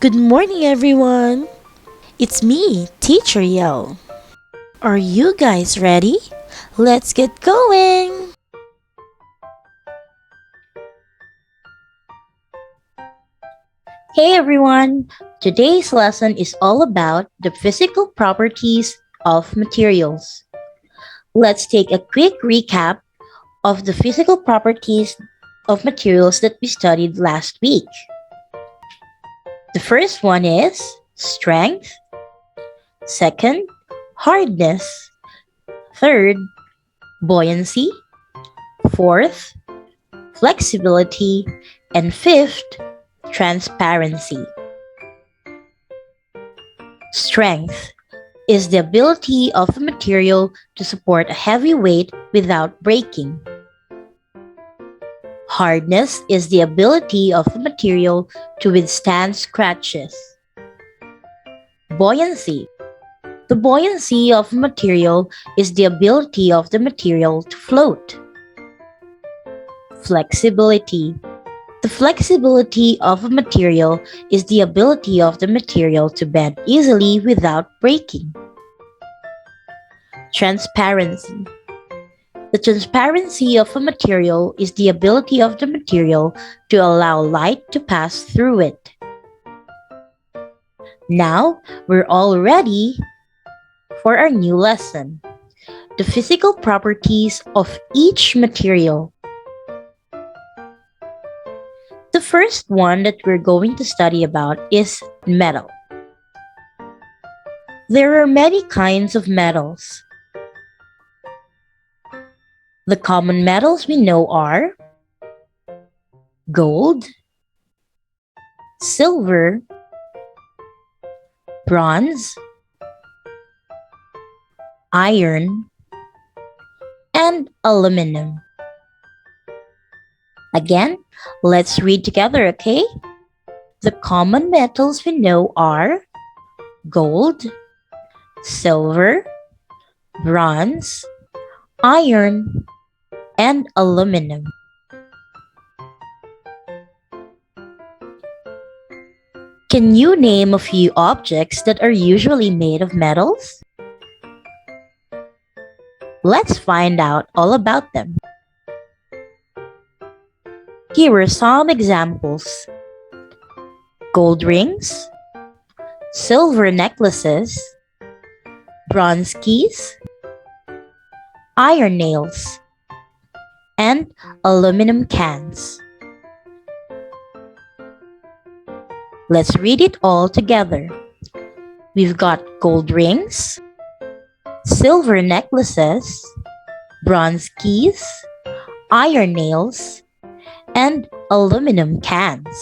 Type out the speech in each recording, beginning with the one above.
Good morning, everyone. It's me, Teacher Yell. Are you guys ready? Let's get going. Hey everyone! Today's lesson is all about the physical properties of materials. Let's take a quick recap of the physical properties of materials that we studied last week. The first one is strength, second, hardness, third, buoyancy, fourth, flexibility, and fifth, transparency. Strength is the ability of a material to support a heavy weight without breaking. Hardness is the ability of a material to withstand scratches. Buoyancy. The buoyancy of a material is the ability of the material to float. Flexibility. The flexibility of a material is the ability of the material to bend easily without breaking. Transparency. The transparency of a material is the ability of the material to allow light to pass through it. Now, we're all ready for our new lesson, the physical properties of each material. The first one that we're going to study about is metal. There are many kinds of metals. The common metals we know are gold, silver, bronze, iron, and aluminum. Again, let's read together, okay? The common metals we know are gold, silver, bronze, iron, and aluminum. Can you name a few objects that are usually made of metals? Let's find out all about them. Here are some examples: gold rings, silver necklaces, bronze keys, iron nails, and aluminum cans. Let's read it all together. We've got gold rings, silver necklaces, bronze keys, iron nails, and aluminum cans.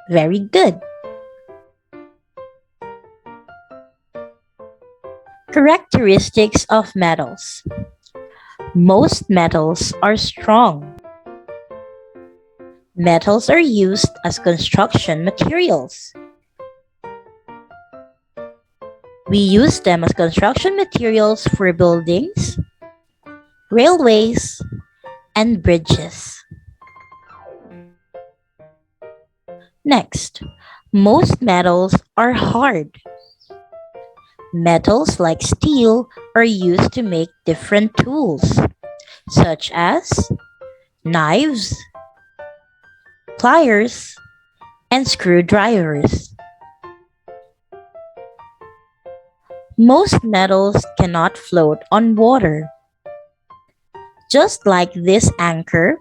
Very good. Characteristics of metals. Most metals are strong. Metals are used as construction materials. We use them as construction materials for buildings, railways, and bridges. Next, most metals are hard. Metals like steel are used to make different tools, such as knives, pliers, and screwdrivers. Most metals cannot float on water. Just like this anchor,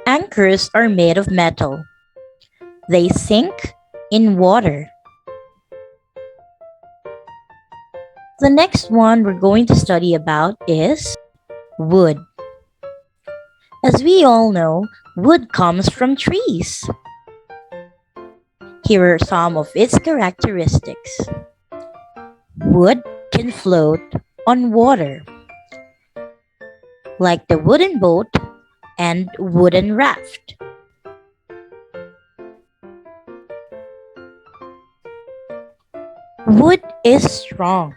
anchors are made of metal. They sink in water. The next one we're going to study about is wood. As we all know, wood comes from trees. Here are some of its characteristics. Wood can float on water, like the wooden boat and wooden raft. Wood is strong.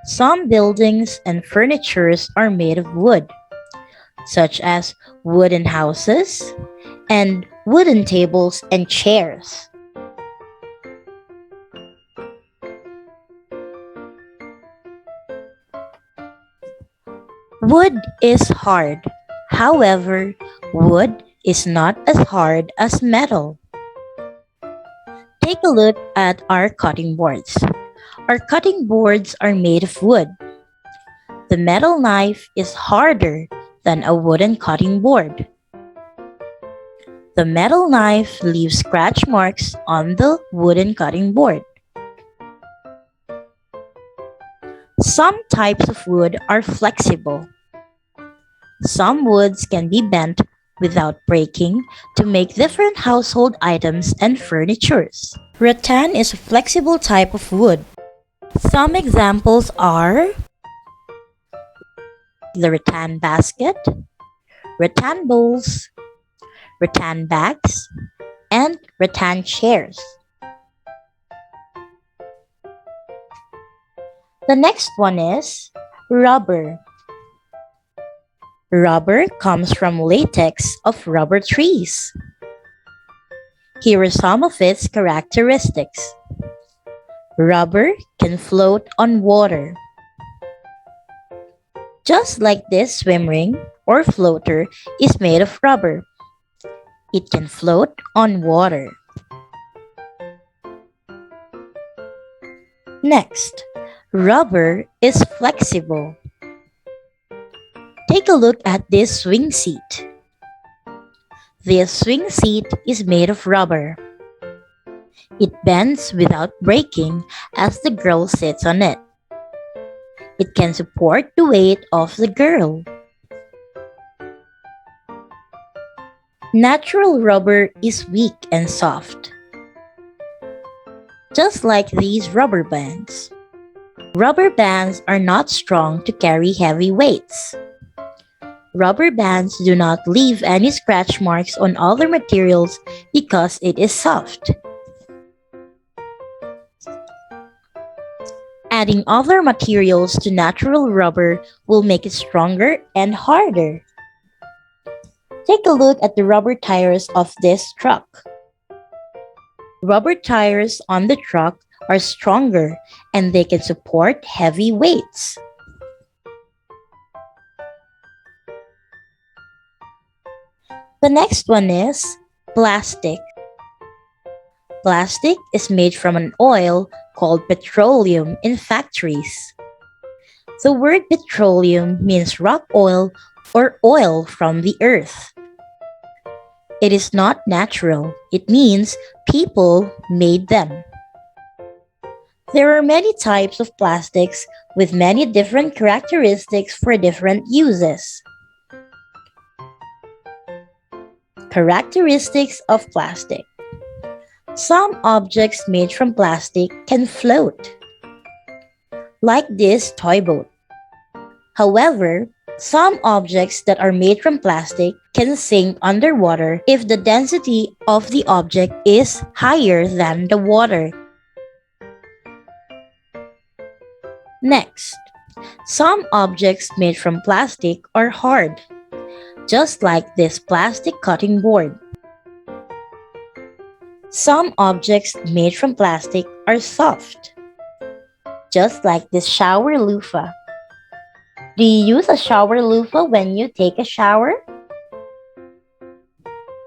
Some buildings and furnitures are made of wood, such as wooden houses and wooden tables and chairs. Wood is hard. However, wood is not as hard as metal. Take a look at our cutting boards. Our cutting boards are made of wood. The metal knife is harder than a wooden cutting board. The metal knife leaves scratch marks on the wooden cutting board. Some types of wood are flexible. Some woods can be bent without breaking to make different household items and furnitures. Rattan is a flexible type of wood. Some examples are the rattan basket, rattan bowls, rattan bags, and rattan chairs. The next one is rubber. Rubber comes from latex of rubber trees. Here are some of its characteristics. Rubber can float on water. Just like this swim ring or floater is made of rubber. It can float on water. Next, rubber is flexible. Take a look at this swing seat. This swing seat is made of rubber. It bends without breaking as the girl sits on it. It can support the weight of the girl. Natural rubber is weak and soft, just like these rubber bands. Rubber bands are not strong to carry heavy weights. Rubber bands do not leave any scratch marks on other materials because it is soft. Adding other materials to natural rubber will make it stronger and harder. Take a look at the rubber tires of this truck. Rubber tires on the truck are stronger and they can support heavy weights. The next one is plastic. Plastic is made from an oil called petroleum in factories. The word petroleum means rock oil or oil from the earth. It is not natural. It means people made them. There are many types of plastics with many different characteristics for different uses. Characteristics of plastic. Some objects made from plastic can float, like this toy boat. However, some objects that are made from plastic can sink underwater if the density of the object is higher than the water. Next, some objects made from plastic are hard, just like this plastic cutting board. Some objects made from plastic are soft, just like this shower loofah. Do you use a shower loofah when you take a shower?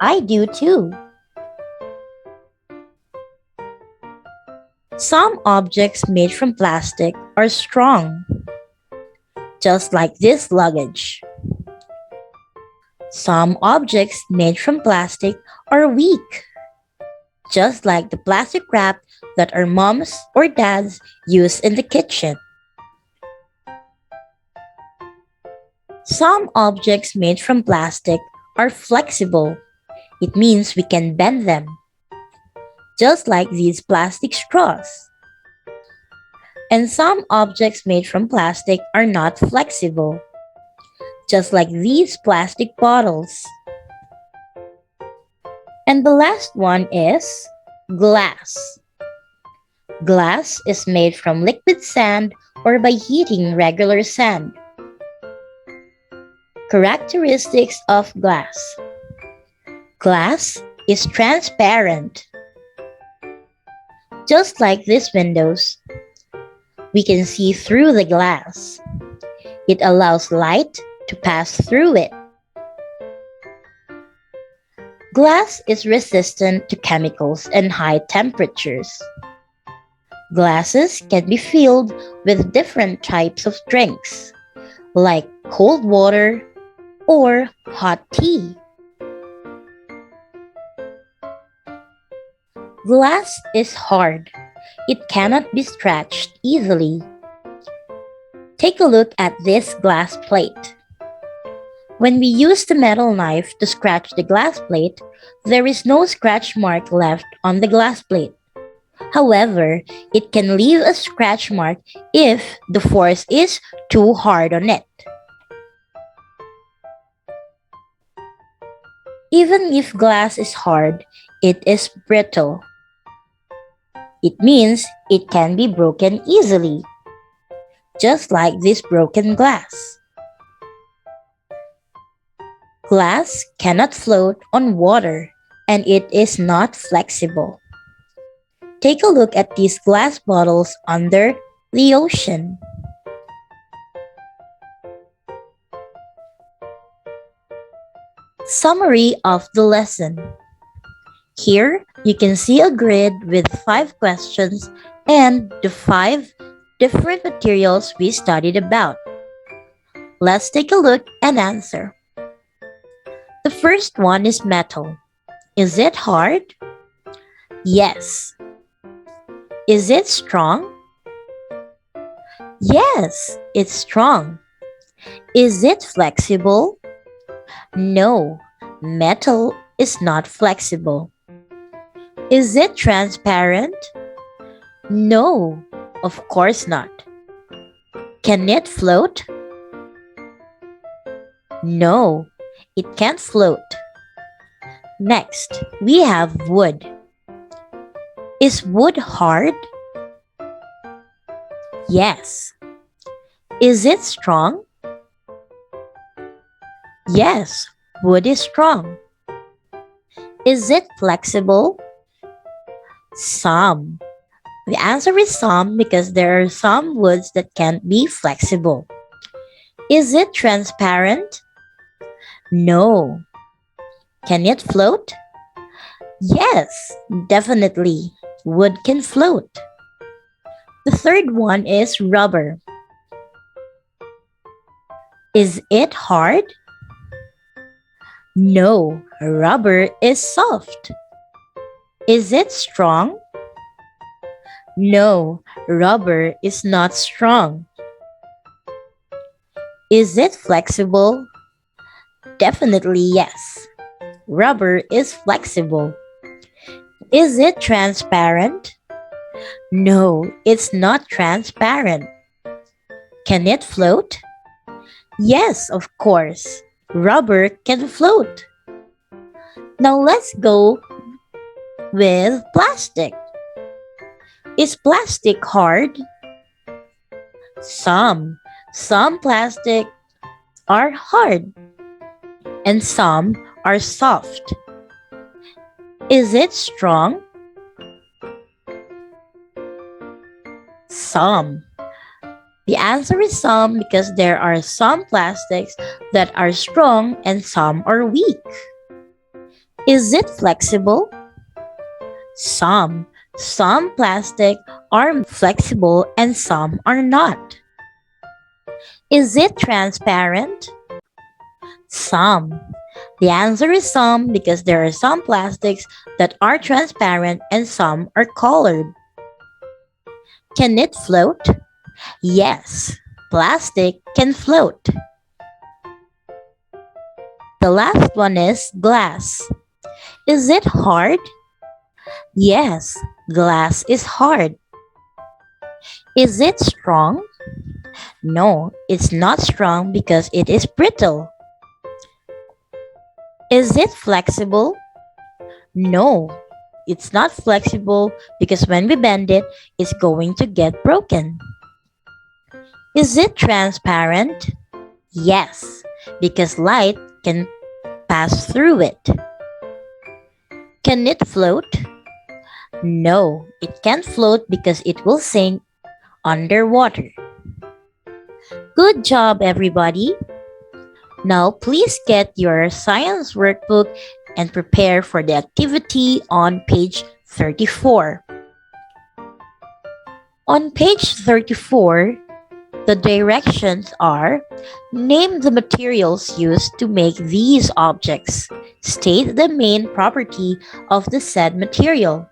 I do too. Some objects made from plastic are strong, just like this luggage. Some objects made from plastic are weak, just like the plastic wrap that our moms or dads use in the kitchen. Some objects made from plastic are flexible. It means we can bend them, just like these plastic straws. And some objects made from plastic are not flexible, just like these plastic bottles. And the last one is glass. Glass is made from liquid sand or by heating regular sand. Characteristics of glass. Glass is transparent. Just like these windows, we can see through the glass. It allows light to pass through it. Glass is resistant to chemicals and high temperatures. Glasses can be filled with different types of drinks, like cold water or hot tea. Glass is hard. It cannot be scratched easily. Take a look at this glass plate. When we use the metal knife to scratch the glass plate, there is no scratch mark left on the glass plate. However, it can leave a scratch mark if the force is too hard on it. Even if glass is hard, it is brittle. It means it can be broken easily, just like this broken glass. Glass cannot float on water, and it is not flexible. Take a look at these glass bottles under the ocean. Summary of the lesson. Here, you can see a grid with 5 questions and the 5 different materials we studied about. Let's take a look and answer. The first one is metal. Is it hard? Yes. Is it strong? Yes, it's strong. Is it flexible? No, metal is not flexible. Is it transparent? No, of course not. Can it float? No, it can't float. Next, we have wood. Is wood hard? Yes. Is it strong? Yes, wood is strong. Is it flexible? Some. The answer is some because there are some woods that can't be flexible. Is it transparent? No. Can it float? Yes, definitely. Wood can float. The third one is rubber. Is it hard? No, rubber is soft. Is it strong? No, rubber is not strong. Is it flexible? Definitely yes. Rubber is flexible. Is it transparent? No, it's not transparent. Can it float? Yes, of course. Rubber can float. Now let's go with plastic. Is plastic hard? Some. Some plastic are hard and some are soft. Is it strong? Some. The answer is some because there are some plastics that are strong and some are weak. Is it flexible? Some. Some plastic are flexible and some are not. Is it transparent? Some. The answer is some because there are some plastics that are transparent and some are colored. Can it float? Yes, plastic can float. The last one is glass. Is it hard? Yes, glass is hard. Is it strong? No, it's not strong because it is brittle. Is it flexible? No, it's not flexible because when we bend it, it's going to get broken. Is it transparent? Yes, because light can pass through it. Can it float? No, it can't float because it will sink underwater. Good job, everybody! Now, please get your science workbook and prepare for the activity on page 34. On page 34, the directions are: name the materials used to make these objects. State the main property of the said material.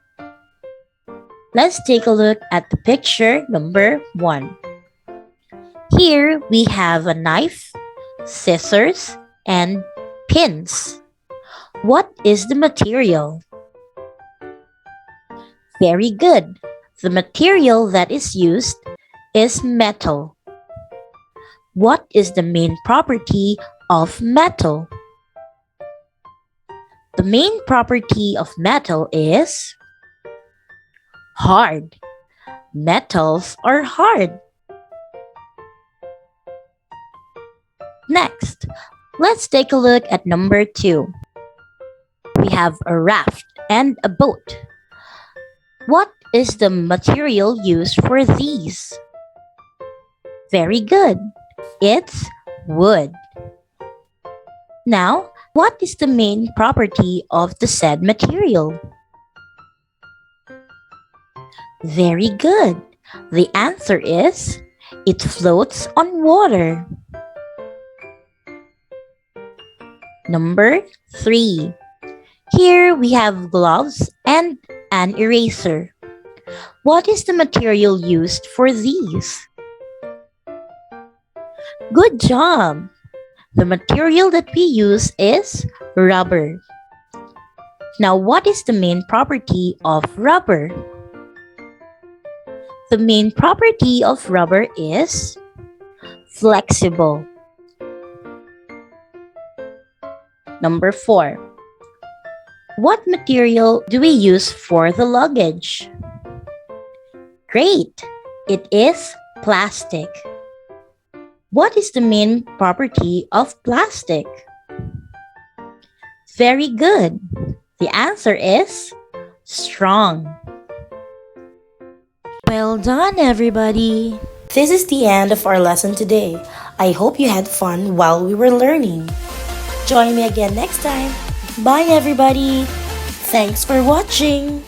Let's take a look at the picture number 1. Here we have a knife, scissors, and pins. What is the material? Very good. The material that is used is metal. What is the main property of metal? The main property of metal is hard. Metals are hard. Next, let's take a look at number 2. We have a raft and a boat. What is the material used for these? Very good. It's wood. Now, what is the main property of the said material? Very good. The answer is it floats on water. Number 3. Here we have gloves and an eraser. What is the material used for these? Good job! The material that we use is rubber. Now, what is the main property of rubber? The main property of rubber is flexible. Number 4. What material do we use for the luggage? Great! It is plastic. What is the main property of plastic? Very good. The answer is strong. Well done, everybody! This is the end of our lesson today. I hope you had fun while we were learning. Join me again next time. Bye, everybody! Thanks for watching!